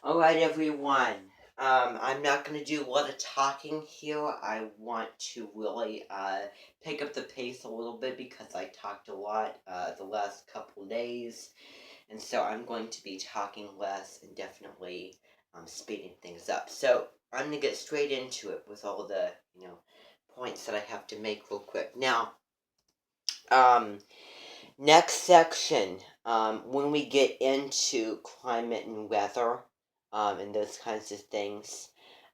Alright, everyone. I'm not going to do a lot of talking here. I want to really pick up the pace a little bit because I talked a lot the last couple days. And so I'm going to be talking less and definitely speeding things up. So I'm going to get straight into it with all the, points that I have to make real quick. Now, next section, when we get into climate and weather, and those kinds of things,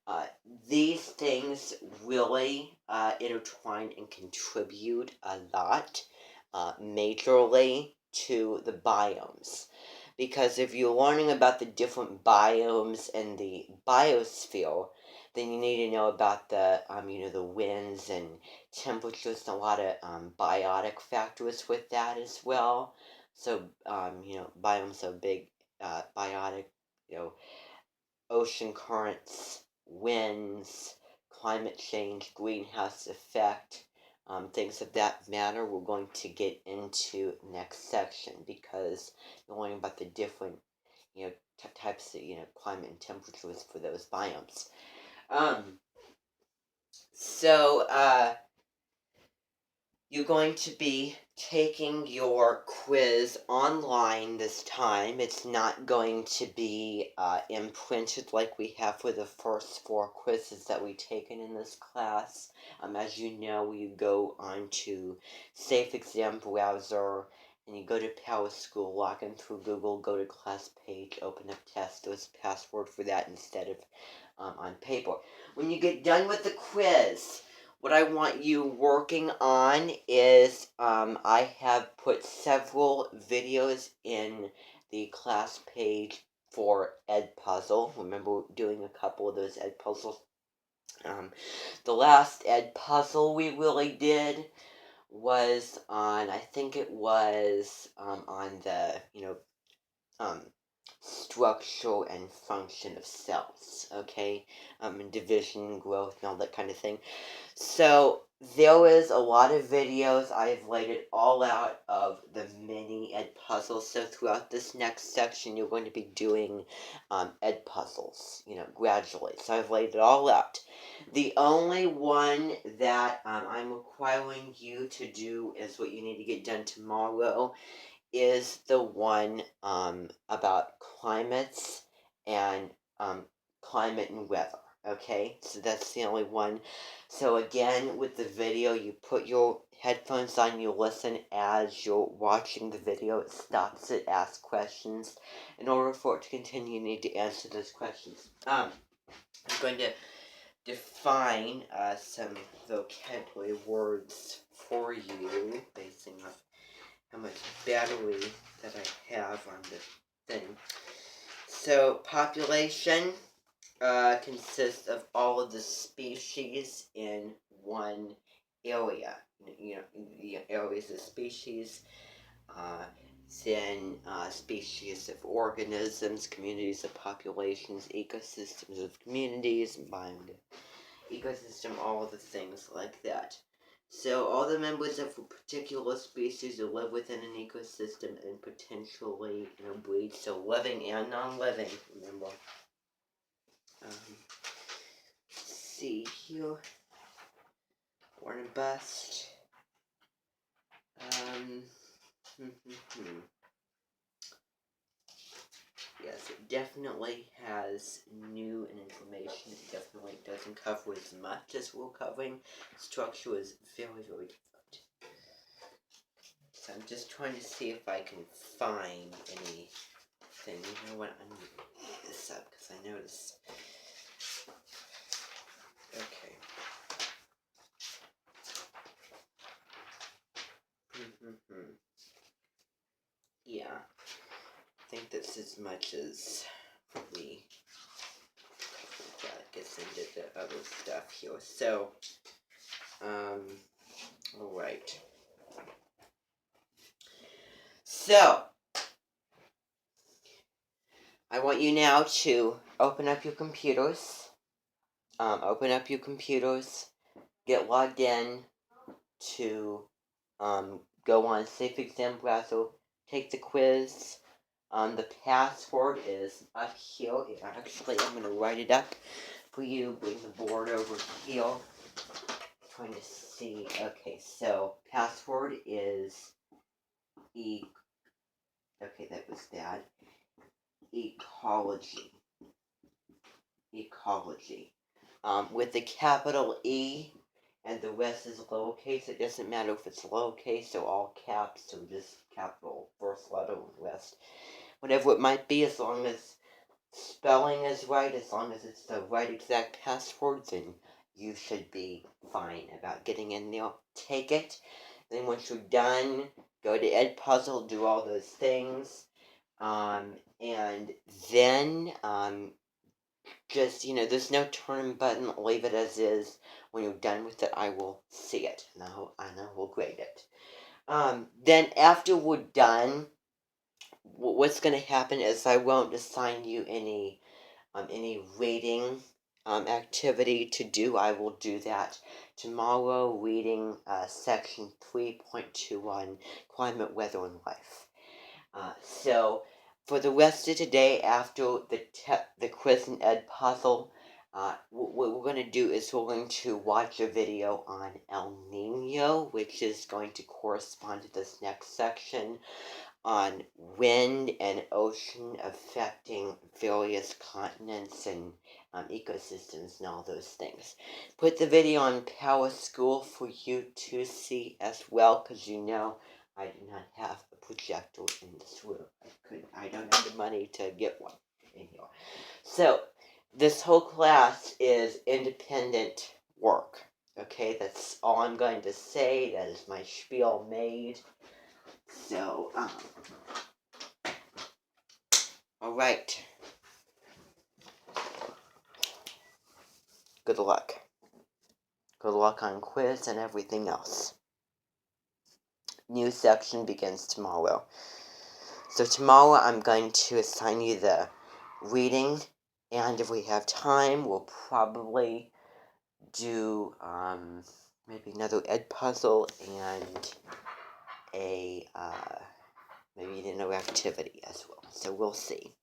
uh, these things really intertwine and contribute a lot, majorly, to the biomes. Because if you're learning about the different biomes in the biosphere, then you need to know about the winds and temperatures and a lot of biotic factors with that as well. So, biomes are big, biotic, you know, ocean currents, winds, climate change, greenhouse effect, things of that matter. We're going to get into next section because you're learning about the different, types of, climate and temperatures for those biomes. Um, so, you're going to be taking your quiz online this time. It's not going to be imprinted like we have for the first 4 quizzes that we've taken in this class. As you know, you go on to Safe Exam Browser, and you go to PowerSchool, log in through Google, go to class page, open up test, there's a password for that instead of on paper. When you get done with the quiz, what I want you working on is I have put several videos in the class page for Edpuzzle. Remember doing a couple of those Edpuzzles. The last Edpuzzle we really did was on, I think it was on the, um, structure and function of cells, okay? And division, growth, and all that kind of thing. So there is a lot of videos. I've laid it all out of the mini Edpuzzles. So throughout this next section, you're going to be doing Edpuzzles, gradually. So I've laid it all out. The only one that I'm requiring you to do is what you need to get done tomorrow is the one about climates and climate and weather. Okay, so that's the only one. So again, with the video, you put your headphones on, you listen as you're watching the video. It stops it, asks questions. In order for it to continue, you need to answer those questions. I'm going to define some vocabulary words for you, basing off how much battery that I have on the thing. So, population consists of all of the species in one area. The areas of species, then species of organisms, communities of populations, ecosystems of communities, ecosystem, all of the things like that. So all the members of a particular species will live within an ecosystem and potentially breed. So living and non-living, remember. Let's see here. Born and bust. Yes, it definitely has new and information. It definitely doesn't cover as much as we're covering. Structure is very, very different. So I'm just trying to see if I can find anything. You know what? I'm going to look this up because I noticed. Okay. Yeah. I think that's as much as we gets into the other stuff here. So, alright. So, I want you now to open up your computers. Get logged in to go on Safe Exam Browser, take the quiz. The password is up here. Actually, I'm going to write it up for you. Bring the board over here. Trying to see. Okay, so password is okay, that was bad. Ecology. Ecology. With the capital E and the rest is lowercase. It doesn't matter if it's lowercase or all caps or just capital first letter and rest. Whatever it might be, as long as spelling is right, as long as it's the right exact password, then you should be fine about getting in there. Take it. Then once you're done, go to Edpuzzle, do all those things. And then, just, there's no turn button, leave it as is. When you're done with it, I will see it, and I will grade it. Then after we're done, what's going to happen is I won't assign you any reading activity to do. I will do that tomorrow, reading section 3.21, Climate, Weather, and Life. So for the rest of today, after the quiz and Edpuzzle, what we're going to do is we're going to watch a video on El Nino, which is going to correspond to this next section on wind and ocean affecting various continents and ecosystems and all those things. Put the video on PowerSchool for you to see as well, because I do not have a projector in this room. I don't have the money to get one in here. So this whole class is independent work. Okay, that's all I'm going to say. That is my spiel made. So, alright. Good luck. Good luck on quiz and everything else. New section begins tomorrow. So tomorrow I'm going to assign you the reading, and if we have time, we'll probably do maybe another Edpuzzle and maybe another activity as well. So we'll see.